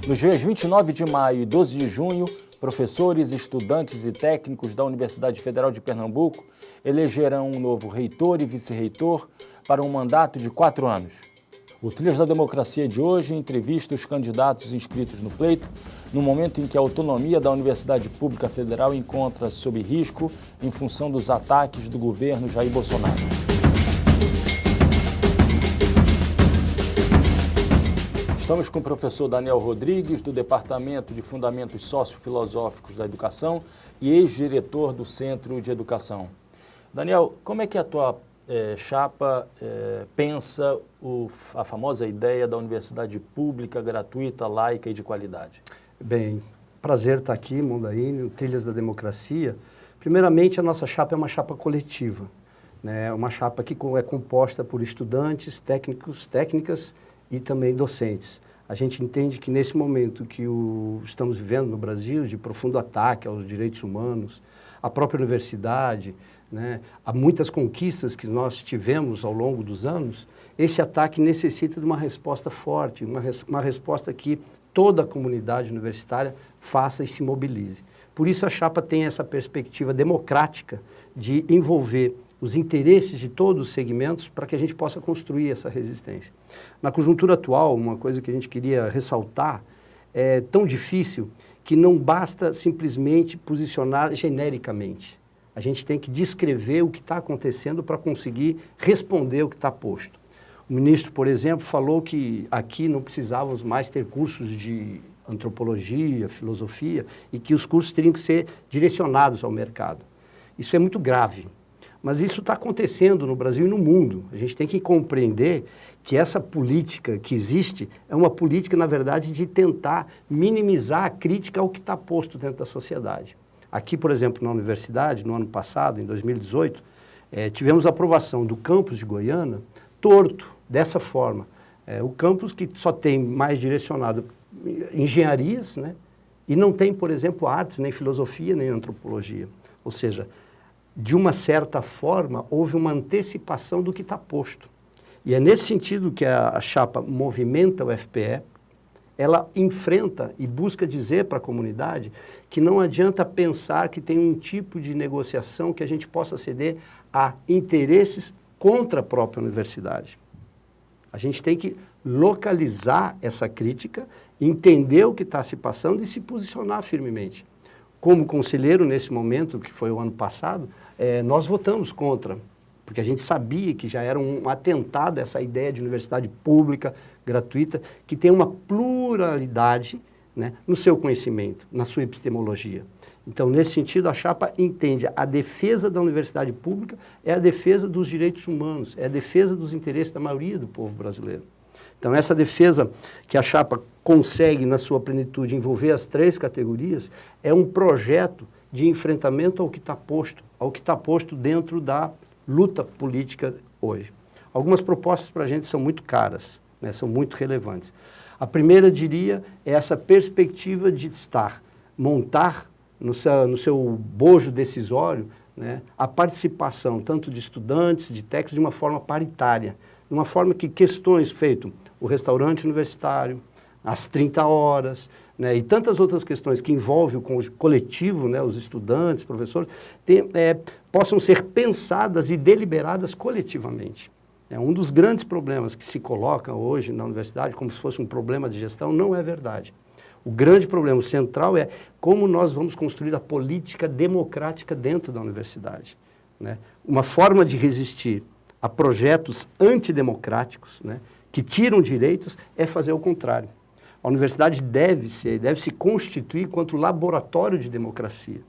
Nos dias 29 de maio e 12 de junho, professores, estudantes e técnicos da Universidade Federal de Pernambuco elegerão um novo reitor e vice-reitor para um mandato de 4 anos. O Trilhas da Democracia de hoje entrevista os candidatos inscritos no pleito, no momento em que a autonomia da Universidade Pública Federal encontra-se sob risco em função dos ataques do governo Jair Bolsonaro. Estamos com o professor Daniel Rodrigues, do Departamento de Fundamentos Sociofilosóficos da Educação e ex-diretor do Centro de Educação. Daniel, como é que a tua chapa pensa a famosa ideia da universidade pública, gratuita, laica e de qualidade? Bem, prazer estar aqui, Mondaíno, Trilhas da Democracia. Primeiramente, a nossa chapa é uma chapa coletiva, né? Uma chapa que é composta por estudantes, técnicos, técnicas e também docentes. A gente entende que nesse momento que estamos vivendo no Brasil, de profundo ataque aos direitos humanos, à própria universidade, né, há muitas conquistas que nós tivemos ao longo dos anos, esse ataque necessita de uma resposta forte, uma resposta que toda a comunidade universitária faça e se mobilize. Por isso a chapa tem essa perspectiva democrática de envolver os interesses de todos os segmentos para que a gente possa construir essa resistência. Na conjuntura atual, uma coisa que a gente queria ressaltar é tão difícil que não basta simplesmente posicionar genericamente. A gente tem que descrever o que está acontecendo para conseguir responder o que está posto. O ministro, por exemplo, falou que aqui não precisávamos mais ter cursos de antropologia, filosofia, e que os cursos teriam que ser direcionados ao mercado. Isso é muito grave. Mas isso está acontecendo no Brasil e no mundo. A gente tem que compreender que essa política que existe é uma política, na verdade, de tentar minimizar a crítica ao que está posto dentro da sociedade. Aqui, por exemplo, na universidade, no ano passado, em 2018, tivemos a aprovação do campus de Goiânia torto, dessa forma. O campus que só tem mais direcionado engenharias, né? E não tem, por exemplo, artes, nem filosofia, nem antropologia. Ou seja, de uma certa forma, houve uma antecipação do que está posto. E é nesse sentido que a chapa movimenta o FPE, ela enfrenta e busca dizer para a comunidade que não adianta pensar que tem um tipo de negociação que a gente possa ceder a interesses contra a própria universidade. A gente tem que localizar essa crítica, entender o que está se passando e se posicionar firmemente. Como conselheiro, nesse momento, que foi o ano passado, nós votamos contra, porque a gente sabia que já era um atentado essa ideia de universidade pública, gratuita, que tem uma pluralidade, né, no seu conhecimento, na sua epistemologia. Então, nesse sentido, a chapa entende a defesa da universidade pública é a defesa dos direitos humanos, é a defesa dos interesses da maioria do povo brasileiro. Então, essa defesa que a chapa consegue, na sua plenitude, envolver as 3 categorias, é um projeto de enfrentamento ao que está posto dentro da luta política hoje. Algumas propostas para a gente são muito caras, né, são muito relevantes. A primeira, diria, é essa perspectiva de montar no seu bojo decisório, né, a participação tanto de estudantes, de técnicos, de uma forma paritária, de uma forma que questões feitas, o restaurante universitário, as 30 horas, né, e tantas outras questões que envolvem o coletivo, né, os estudantes, professores, possam ser pensadas e deliberadas coletivamente. Um dos grandes problemas que se colocam hoje na universidade, como se fosse um problema de gestão, não é verdade. O grande problema central é como nós vamos construir a política democrática dentro da universidade, né? Uma forma de resistir a projetos antidemocráticos, né, que tiram direitos, é fazer o contrário. A universidade deve se constituir quanto laboratório de democracia,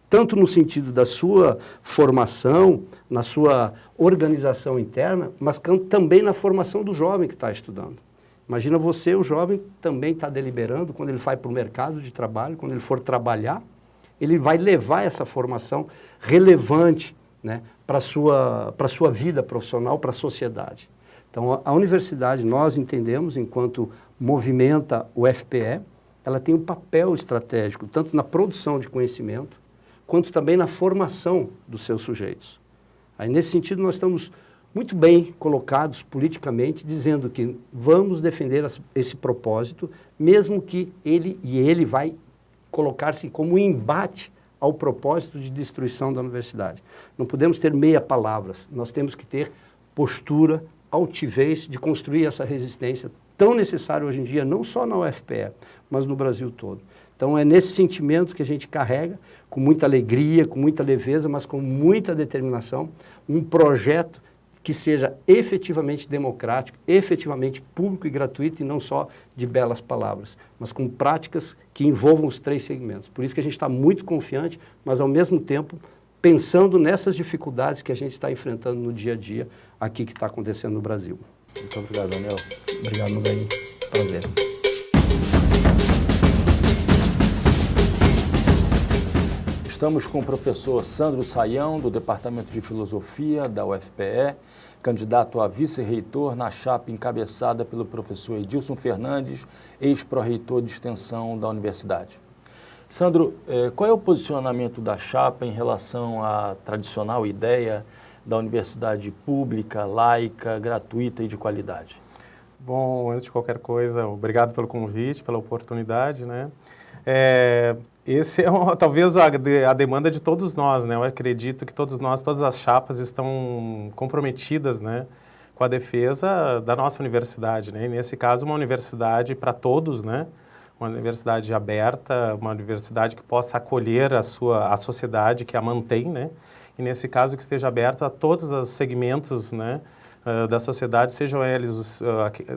tanto no sentido da sua formação, na sua organização interna, mas também na formação do jovem que está estudando. Imagina você, o jovem, também está deliberando, quando ele vai para o mercado de trabalho, quando ele for trabalhar, ele vai levar essa formação relevante, né, para a sua vida profissional, para a sociedade. Então, a universidade, nós entendemos, enquanto movimenta o FPE, ela tem um papel estratégico, tanto na produção de conhecimento, quanto também na formação dos seus sujeitos. Aí, nesse sentido, nós estamos muito bem colocados politicamente, dizendo que vamos defender esse propósito, mesmo que ele vai colocar-se como um embate ao propósito de destruição da universidade. Não podemos ter meia palavras, nós temos que ter postura, altivez de construir essa resistência tão necessária hoje em dia, não só na UFPE, mas no Brasil todo. Então é nesse sentimento que a gente carrega, com muita alegria, com muita leveza, mas com muita determinação, um projeto que seja efetivamente democrático, efetivamente público e gratuito, e não só de belas palavras, mas com práticas que envolvam os 3 segmentos. Por isso que a gente está muito confiante, mas ao mesmo tempo pensando nessas dificuldades que a gente está enfrentando no dia a dia aqui que está acontecendo no Brasil. Muito obrigado, Daniel. Obrigado, Mundaíno. Prazer. Estamos com o professor Sandro Saião, do Departamento de Filosofia da UFPE, candidato a vice-reitor na chapa encabeçada pelo professor Edilson Fernandes, ex-pró-reitor de extensão da universidade. Sandro, qual é o posicionamento da chapa em relação à tradicional ideia da universidade pública, laica, gratuita e de qualidade? Bom, antes de qualquer coisa, obrigado pelo convite, pela oportunidade, né? Esse é talvez a demanda de todos nós, né? Eu acredito que todos nós, todas as chapas estão comprometidas, né, com a defesa da nossa universidade, né? E nesse caso, uma universidade para todos, né? Uma universidade aberta, uma universidade que possa acolher a sociedade que a mantém, né? E nesse caso que esteja aberta a todos os segmentos, né, da sociedade, sejam eles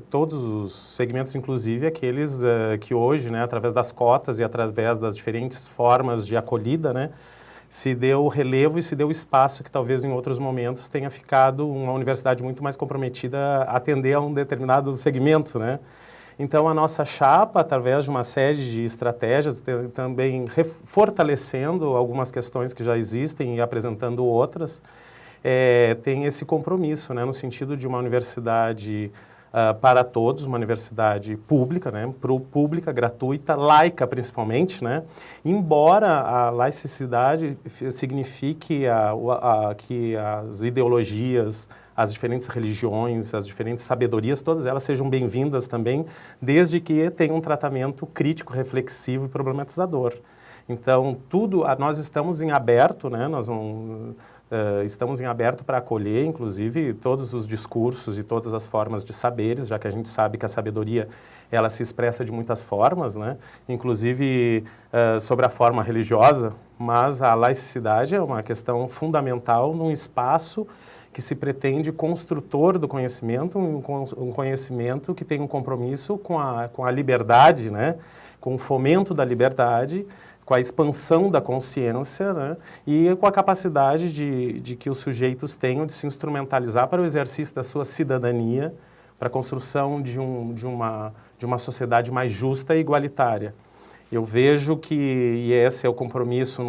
todos os segmentos, inclusive aqueles que hoje, né, através das cotas e através das diferentes formas de acolhida, né, se deu o relevo e se deu o espaço que talvez em outros momentos tenha ficado uma universidade muito mais comprometida a atender a um determinado segmento, né. Então, a nossa chapa, através de uma série de estratégias, também fortalecendo algumas questões que já existem e apresentando outras, tem esse compromisso, né, no sentido de uma universidade para todos, uma universidade pública, né, pública, gratuita, laica principalmente, né, embora a laicidade signifique que as ideologias, as diferentes religiões, as diferentes sabedorias, todas elas sejam bem-vindas também, desde que tenham um tratamento crítico, reflexivo e problematizador. Então, nós estamos em aberto, né, estamos em aberto para acolher, inclusive, todos os discursos e todas as formas de saberes, já que a gente sabe que a sabedoria ela se expressa de muitas formas, né, inclusive sobre a forma religiosa, mas a laicidade é uma questão fundamental num espaço que se pretende construtor do conhecimento, um conhecimento que tem um compromisso com a liberdade, né? Com o fomento da liberdade, com a expansão da consciência, né? E com a capacidade de que os sujeitos tenham de se instrumentalizar para o exercício da sua cidadania, para a construção de uma sociedade mais justa e igualitária. Eu vejo que esse é o compromisso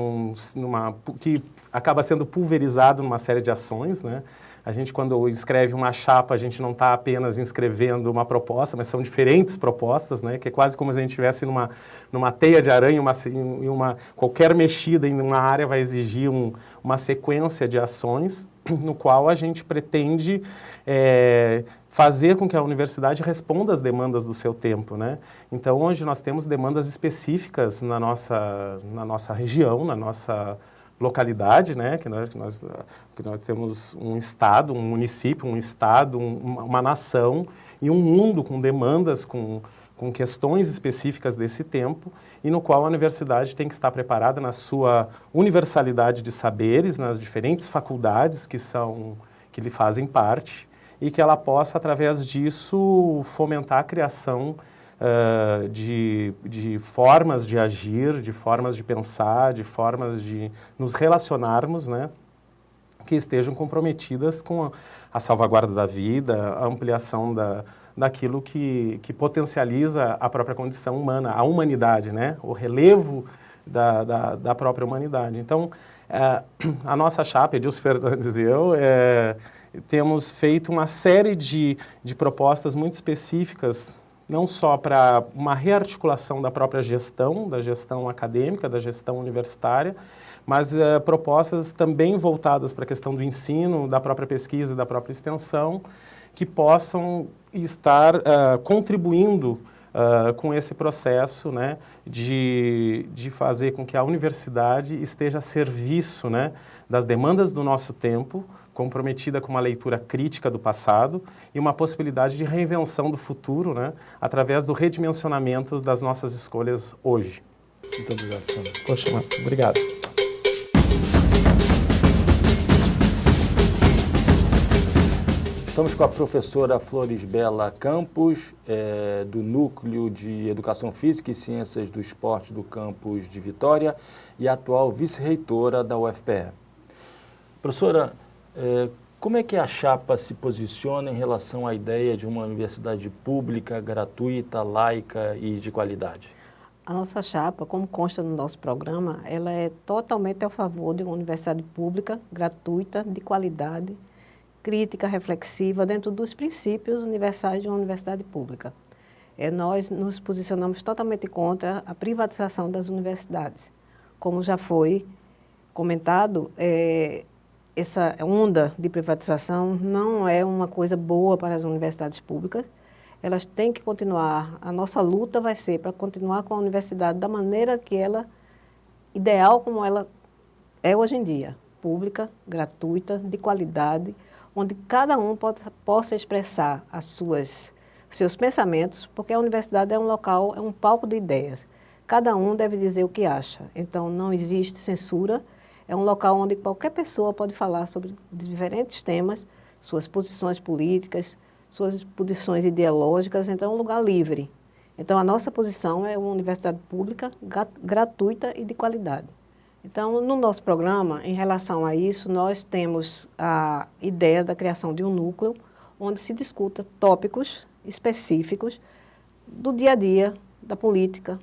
que acaba sendo pulverizado numa série de ações, né? A gente, quando escreve uma chapa, a gente não está apenas inscrevendo uma proposta, mas são diferentes propostas, né? Que é quase como se a gente estivesse numa teia de aranha, qualquer mexida em uma área vai exigir uma sequência de ações, no qual a gente pretende fazer com que a universidade responda às demandas do seu tempo, né? Então, hoje nós temos demandas específicas na nossa região, na nossa localidade, né? Que nós temos um estado, um município, um estado, uma nação e um mundo com demandas, com questões específicas desse tempo e no qual a universidade tem que estar preparada na sua universalidade de saberes, nas diferentes faculdades que lhe fazem parte e que ela possa, através disso, fomentar a criação de formas de agir, de formas de pensar, de formas de nos relacionarmos, né, que estejam comprometidas com a salvaguarda da vida, a ampliação daquilo que potencializa a própria condição humana, a humanidade, né, o relevo da própria humanidade. Então, a nossa chapa, Edilson Fernandes e eu, temos feito uma série de propostas muito específicas, não só para uma rearticulação da própria gestão, da gestão acadêmica, da gestão universitária, mas propostas também voltadas para a questão do ensino, da própria pesquisa, da própria extensão, que possam estar contribuindo com esse processo, né, de fazer com que a universidade esteja a serviço, né, das demandas do nosso tempo, comprometida com uma leitura crítica do passado e uma possibilidade de reinvenção do futuro, né, através do redimensionamento das nossas escolhas hoje. Muito obrigado, Sandro. Poxa, Marcos, obrigado. Estamos com a professora Florisbela Campos, do Núcleo de Educação Física e Ciências do Esporte do campus de Vitória e atual vice-reitora da UFPE. Professora, como é que a chapa se posiciona em relação à ideia de uma universidade pública, gratuita, laica e de qualidade? A nossa chapa, como consta no nosso programa, ela é totalmente a favor de uma universidade pública, gratuita, de qualidade, crítica, reflexiva, dentro dos princípios universais de uma universidade pública. Nós nos posicionamos totalmente contra a privatização das universidades. Como já foi comentado, essa onda de privatização não é uma coisa boa para as universidades públicas. Elas têm que continuar, a nossa luta vai ser para continuar com a universidade da maneira que ela, ideal como ela é hoje em dia, pública, gratuita, de qualidade, onde cada um possa expressar seus pensamentos, porque a universidade é um local, é um palco de ideias. Cada um deve dizer o que acha, então não existe censura, é um local onde qualquer pessoa pode falar sobre diferentes temas, suas posições políticas, suas posições ideológicas, então é um lugar livre. Então a nossa posição é uma universidade pública, gratuita e de qualidade. Então no nosso programa, em relação a isso, nós temos a ideia da criação de um núcleo onde se discuta tópicos específicos do dia a dia, da política.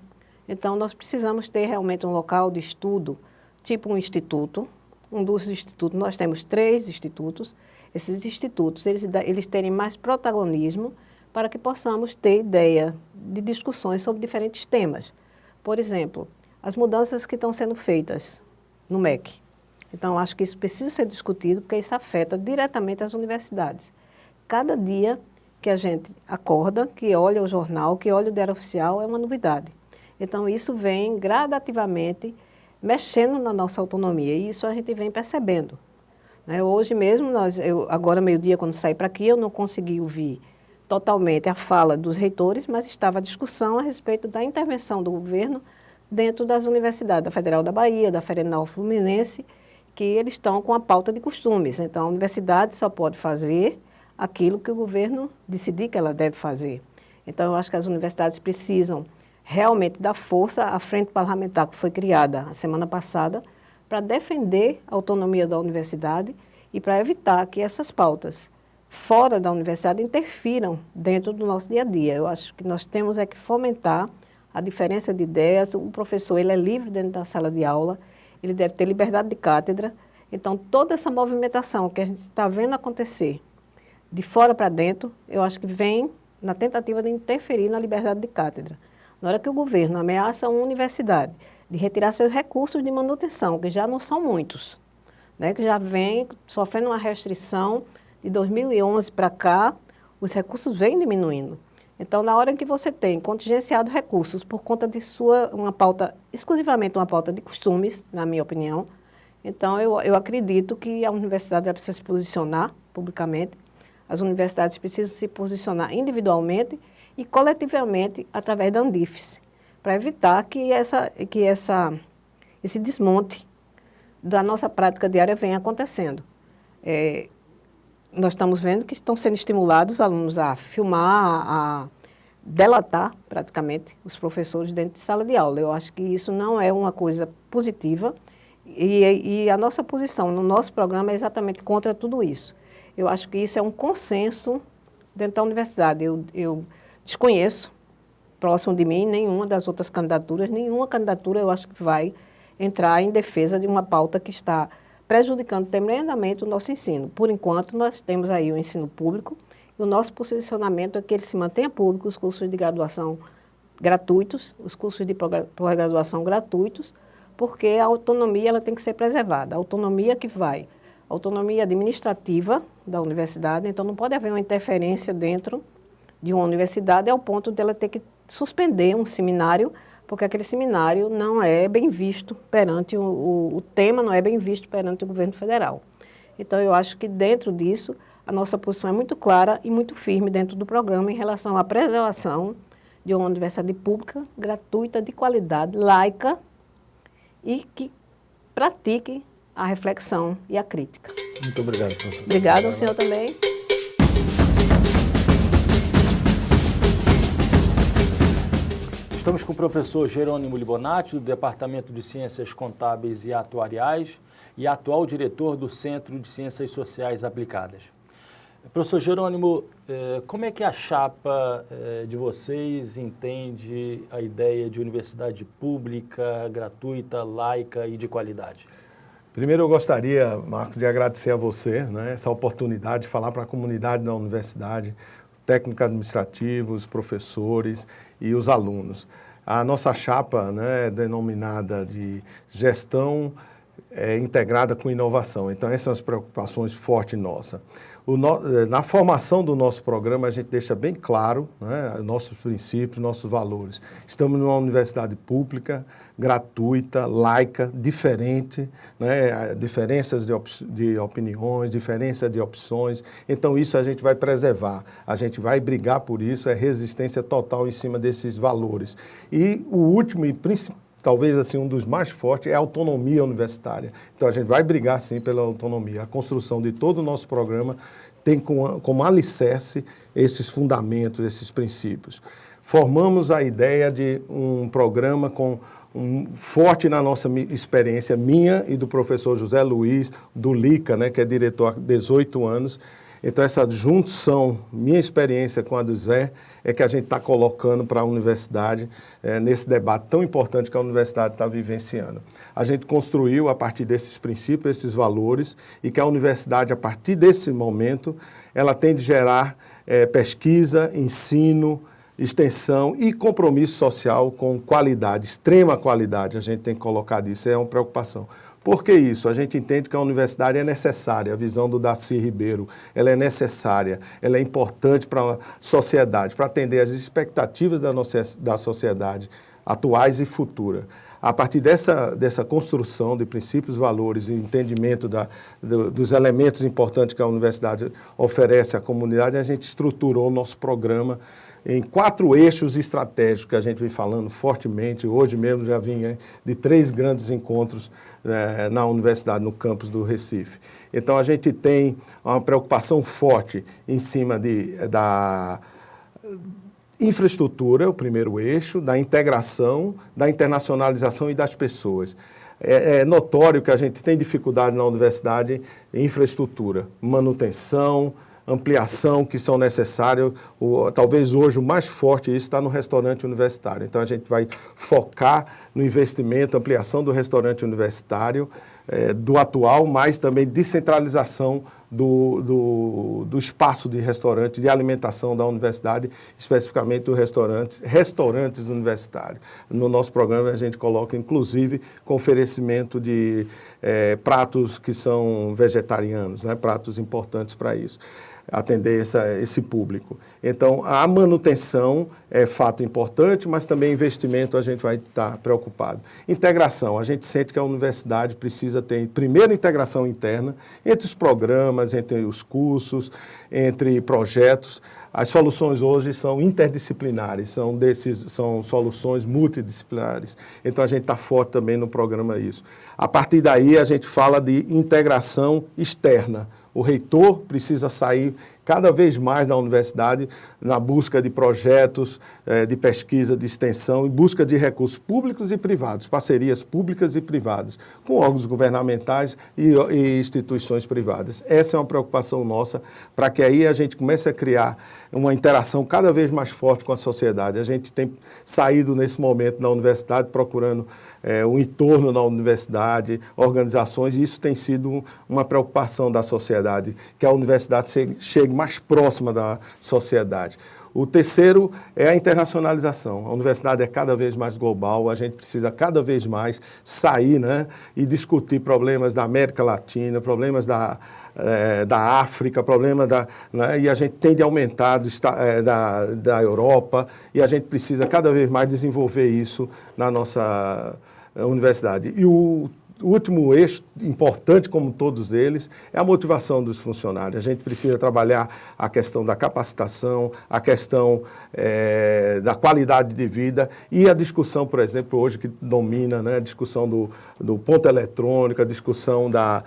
Então nós precisamos ter realmente um local de estudo, tipo um instituto. Um dos institutos, nós temos 3 institutos. Esses institutos, eles terem mais protagonismo para que possamos ter ideia de discussões sobre diferentes temas. Por exemplo, as mudanças que estão sendo feitas no MEC. Então, acho que isso precisa ser discutido, porque isso afeta diretamente as universidades. Cada dia que a gente acorda, que olha o jornal, que olha o Diário Oficial, é uma novidade. Então, isso vem gradativamente mexendo na nossa autonomia, e isso a gente vem percebendo. Hoje mesmo, agora meio-dia, quando saí para aqui, eu não consegui ouvir totalmente a fala dos reitores, mas estava a discussão a respeito da intervenção do governo dentro das universidades, da Federal da Bahia, da Federal Fluminense, que eles estão com a pauta de costumes. Então, a universidade só pode fazer aquilo que o governo decidir que ela deve fazer. Então, eu acho que as universidades precisam realmente dar força à frente parlamentar que foi criada a semana passada, para defender a autonomia da universidade e para evitar que essas pautas fora da universidade interfiram dentro do nosso dia a dia. Eu acho que nós temos que fomentar a diferença de ideias. O professor, ele é livre dentro da sala de aula, ele deve ter liberdade de cátedra. Então, toda essa movimentação que a gente está vendo acontecer de fora para dentro, eu acho que vem na tentativa de interferir na liberdade de cátedra. Na hora que o governo ameaça uma universidade de retirar seus recursos de manutenção, que já não são muitos, que já vem sofrendo uma restrição de 2011 para cá, os recursos vêm diminuindo. Então, na hora em que você tem contingenciado recursos por conta de uma pauta, exclusivamente uma pauta de costumes, na minha opinião, então eu acredito que a universidade precisa se posicionar publicamente, as universidades precisam se posicionar individualmente e coletivamente através da Andifes, para evitar que esse desmonte da nossa prática diária venha acontecendo. Nós estamos vendo que estão sendo estimulados os alunos a filmar, a delatar praticamente os professores dentro de sala de aula. Eu acho que isso não é uma coisa positiva e a nossa posição no nosso programa é exatamente contra tudo isso. Eu acho que isso é um consenso dentro da universidade. Eu desconheço, próximo de mim, nenhuma das outras candidaturas, nenhuma candidatura eu acho que vai entrar em defesa de uma pauta que está prejudicando tremendamente o nosso ensino. Por enquanto, nós temos aí o ensino público e o nosso posicionamento é que ele se mantenha público, os cursos de graduação gratuitos, os cursos de pós-graduação gratuitos, porque a autonomia ela tem que ser preservada. A autonomia que vai, a autonomia administrativa da universidade, então não pode haver uma interferência dentro de uma universidade ao ponto dela ter que suspender um seminário, porque aquele seminário não é bem visto perante o tema, não é bem visto perante o governo federal. Então, eu acho que dentro disso, a nossa posição é muito clara e muito firme dentro do programa em relação à preservação de uma universidade pública, gratuita, de qualidade, laica e que pratique a reflexão e a crítica. Muito obrigado, professor. Obrigada ao senhor também. Estamos com o professor Jerônimo Libonati, do Departamento de Ciências Contábeis e Atuariais e atual diretor do Centro de Ciências Sociais Aplicadas. Professor Jerônimo, como é que a chapa de vocês entende a ideia de universidade pública, gratuita, laica e de qualidade? Primeiro, eu gostaria, Marcos, de agradecer a você, né, essa oportunidade de falar para a comunidade da universidade, técnicos administrativos, professores e os alunos. A nossa chapa, né, denominada de gestão integrada com inovação. Então, essas são as preocupações fortes nossas. Na formação do nosso programa, a gente deixa bem claro, né, nossos princípios, nossos valores. Estamos numa universidade pública, gratuita, laica, diferente, né, diferenças de opiniões, diferença de opções. Então, isso a gente vai preservar, a gente vai brigar por isso, é resistência total em cima desses valores. E o último e principal, talvez assim um dos mais fortes, é a autonomia universitária. Então, a gente vai brigar, sim, pela autonomia. A construção de todo o nosso programa tem como alicerce esses fundamentos, esses princípios. Formamos a ideia de um programa forte na nossa experiência, minha e do professor José Luiz, do LICA, né, que é diretor há 18 anos. Então, essa junção, minha experiência com a do Zé, é que a gente está colocando para a universidade nesse debate tão importante que a universidade está vivenciando. A gente construiu, a partir desses princípios, esses valores, e que a universidade, a partir desse momento, ela tem de gerar pesquisa, ensino, extensão e compromisso social com qualidade, extrema qualidade. A gente tem que colocar disso, é uma preocupação. Por que isso? A gente entende que a universidade é necessária, a visão do Darcy Ribeiro, ela é necessária, ela é importante para a sociedade, para atender às expectativas da sociedade, atuais e futuras. A partir dessa construção de princípios, valores e entendimento dos elementos importantes que a universidade oferece à comunidade, a gente estruturou o nosso programa em 4 eixos estratégicos que a gente vem falando fortemente. Hoje mesmo já vim de 3 grandes encontros na universidade, no campus do Recife. Então, a gente tem uma preocupação forte em cima da infraestrutura, o primeiro eixo, da integração, da internacionalização e das pessoas. É notório que a gente tem dificuldade na universidade em infraestrutura, manutenção, ampliação que são necessárias. Talvez hoje o mais forte isso está no restaurante universitário. Então, a gente vai focar no investimento, ampliação do restaurante universitário, do atual, mas também descentralização do espaço de restaurante, de alimentação da universidade, especificamente dos restaurantes universitários. No nosso programa, a gente coloca, inclusive, com oferecimento de pratos que são vegetarianos, né, pratos importantes para isso, atender esse público. Então, a manutenção é fato importante, mas também investimento a gente vai estar preocupado. Integração, a gente sente que a universidade precisa ter, primeiro, integração interna entre os programas, entre os cursos, entre projetos. As soluções hoje são interdisciplinares, são soluções multidisciplinares. Então, a gente está forte também no programa isso. A partir daí, a gente fala de integração externa. O reitor precisa sair cada vez mais da universidade na busca de projetos de pesquisa, de extensão, em busca de recursos públicos e privados, parcerias públicas e privadas, com órgãos governamentais e instituições privadas. Essa é uma preocupação nossa, para que aí a gente comece a criar uma interação cada vez mais forte com a sociedade. A gente tem saído nesse momento na universidade procurando o entorno da universidade, organizações, e isso tem sido uma preocupação da sociedade, que a universidade chegue mais próxima da sociedade. O terceiro é a internacionalização. A universidade é cada vez mais global, a gente precisa cada vez mais sair, né, e discutir problemas da América Latina, problemas da África, problemas né, e a gente tende a aumentar da Europa, e a gente precisa cada vez mais desenvolver isso na nossa universidade. E o último eixo, importante como todos eles, é a motivação dos funcionários. A gente precisa trabalhar a questão da capacitação, a questão da qualidade de vida e a discussão, por exemplo, hoje que domina, né, a discussão do ponto eletrônico, a discussão da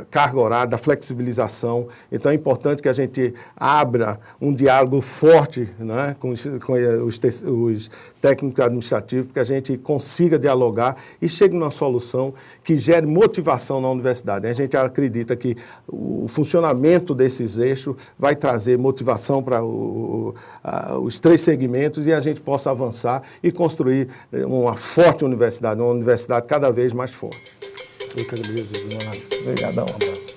carga horária, da flexibilização. Então é importante que a gente abra um diálogo forte, né, com os técnicos administrativos, que a gente consiga dialogar e chegue numa solução que gere motivação na universidade. A gente acredita que o funcionamento desses eixos vai trazer motivação para os três segmentos e a gente possa avançar e construir uma forte universidade, uma universidade cada vez mais forte. Fica beleza, Donato. Obrigadão, um abraço.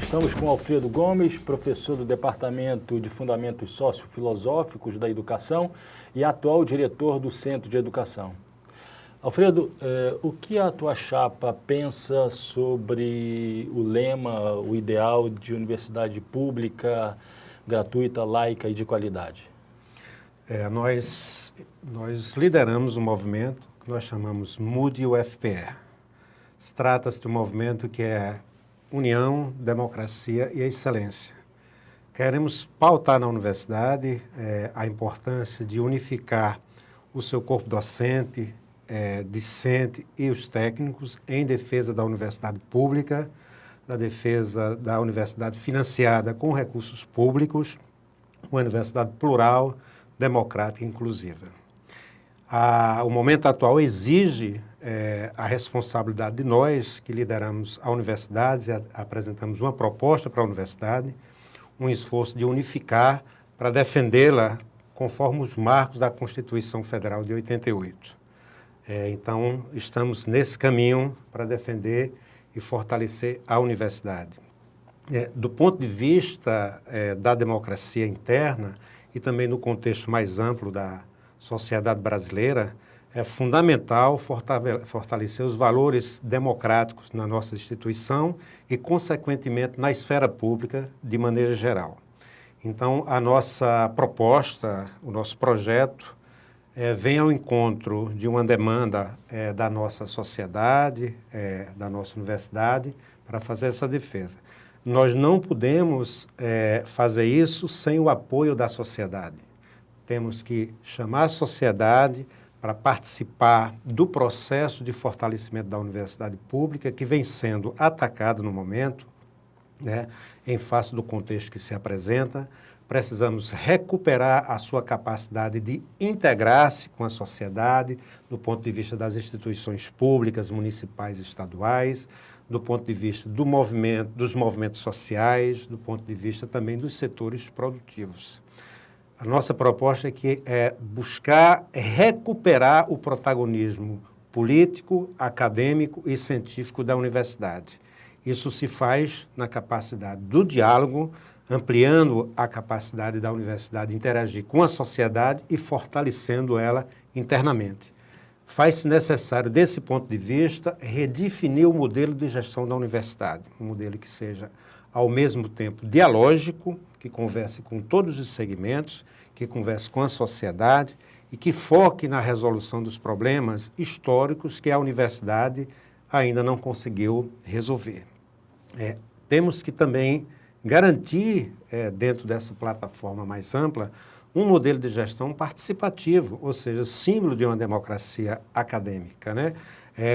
Estamos com Alfredo Gomes, professor do Departamento de Fundamentos Sociofilosóficos da Educação e atual diretor do Centro de Educação. Alfredo, o que a tua chapa pensa sobre o lema, o ideal de universidade pública, gratuita, laica e de qualidade? Nós lideramos um movimento que nós chamamos MUDE-UFPE. Trata-se de um movimento que é união, democracia e excelência. Queremos pautar na universidade a importância de unificar o seu corpo docente, discente e os técnicos em defesa da universidade pública, da defesa da universidade financiada com recursos públicos, uma universidade plural, democrática e inclusiva. O momento atual exige a responsabilidade de nós, que lideramos a universidade, apresentamos uma proposta para a universidade, um esforço de unificar para defendê-la conforme os marcos da Constituição Federal de 88. Então, estamos nesse caminho para defender e fortalecer a universidade. Do ponto de vista da democracia interna e também no contexto mais amplo da sociedade brasileira, é fundamental fortalecer os valores democráticos na nossa instituição e, consequentemente, na esfera pública de maneira geral. Então, a nossa proposta, o nosso projeto, vem ao encontro de uma demanda da nossa sociedade, da nossa universidade, para fazer essa defesa. Nós não podemos fazer isso sem o apoio da sociedade. Temos que chamar a sociedade para participar do processo de fortalecimento da universidade pública, que vem sendo atacado no momento, né, em face do contexto que se apresenta. Precisamos recuperar a sua capacidade de integrar-se com a sociedade, do ponto de vista das instituições públicas, municipais e estaduais, do ponto de vista dos movimentos sociais, do ponto de vista também dos setores produtivos. A nossa proposta é buscar recuperar o protagonismo político, acadêmico e científico da universidade. Isso se faz na capacidade do diálogo, ampliando a capacidade da universidade de interagir com a sociedade e fortalecendo ela internamente. Faz-se necessário, desse ponto de vista, redefinir o modelo de gestão da universidade, um modelo que seja, ao mesmo tempo, dialógico, que converse com todos os segmentos, que converse com a sociedade e que foque na resolução dos problemas históricos que a universidade ainda não conseguiu resolver. Temos que também garantir, dentro dessa plataforma mais ampla, um modelo de gestão participativo, ou seja, símbolo de uma democracia acadêmica, né?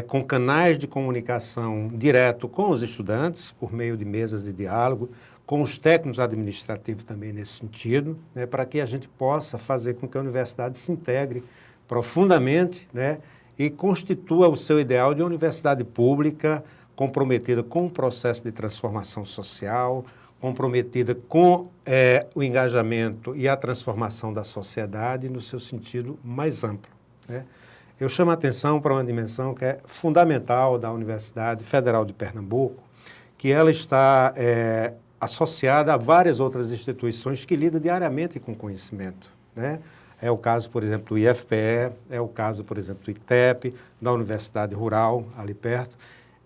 Com canais de comunicação direto com os estudantes, por meio de mesas de diálogo, com os técnicos administrativos também nesse sentido, né, para que a gente possa fazer com que a universidade se integre profundamente, né, e constitua o seu ideal de uma universidade pública comprometida com o processo de transformação social, comprometida com o engajamento e a transformação da sociedade no seu sentido mais amplo, né? eu chamo a atenção para uma dimensão que é fundamental da Universidade Federal de Pernambuco, que ela está associada a várias outras instituições que lidam diariamente com conhecimento, né? É o caso, por exemplo, do IFPE, é o caso, por exemplo, do ITEP, da Universidade Rural, ali perto.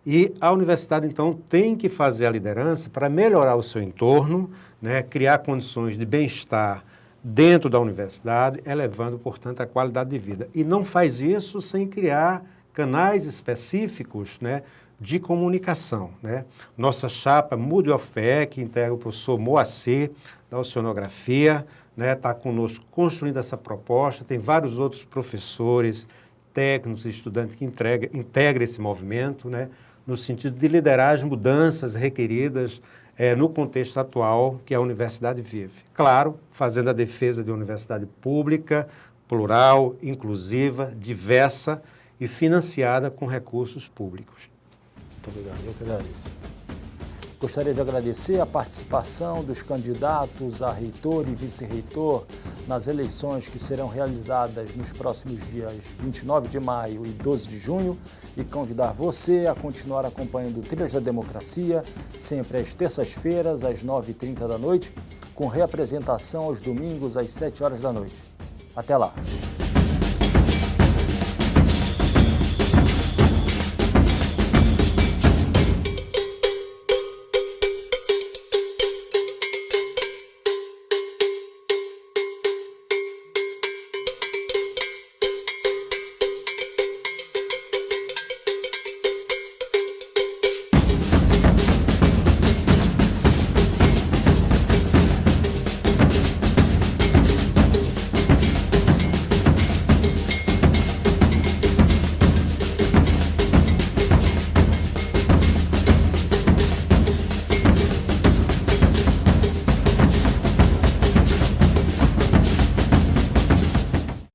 E a universidade, então, tem que fazer a liderança para melhorar o seu entorno, né? Criar condições de bem-estar dentro da universidade, elevando, portanto, a qualidade de vida. E não faz isso sem criar canais específicos, né, de comunicação, né? Nossa chapa Mude UFPE, que integra o professor Moacir, da oceanografia, né, está conosco construindo essa proposta. Tem vários outros professores, técnicos e estudantes que integram esse movimento, né, no sentido de liderar as mudanças requeridas no contexto atual que a universidade vive. Claro, fazendo a defesa de uma universidade pública, plural, inclusiva, diversa e financiada com recursos públicos. Muito obrigado, eu que agradeço. Gostaria de agradecer a participação dos candidatos a reitor e vice-reitor nas eleições que serão realizadas nos próximos dias 29 de maio e 12 de junho e convidar você a continuar acompanhando Trilhas da Democracia, sempre às terças-feiras, às 9h30 da noite, com reapresentação aos domingos às 7 horas da noite. Até lá!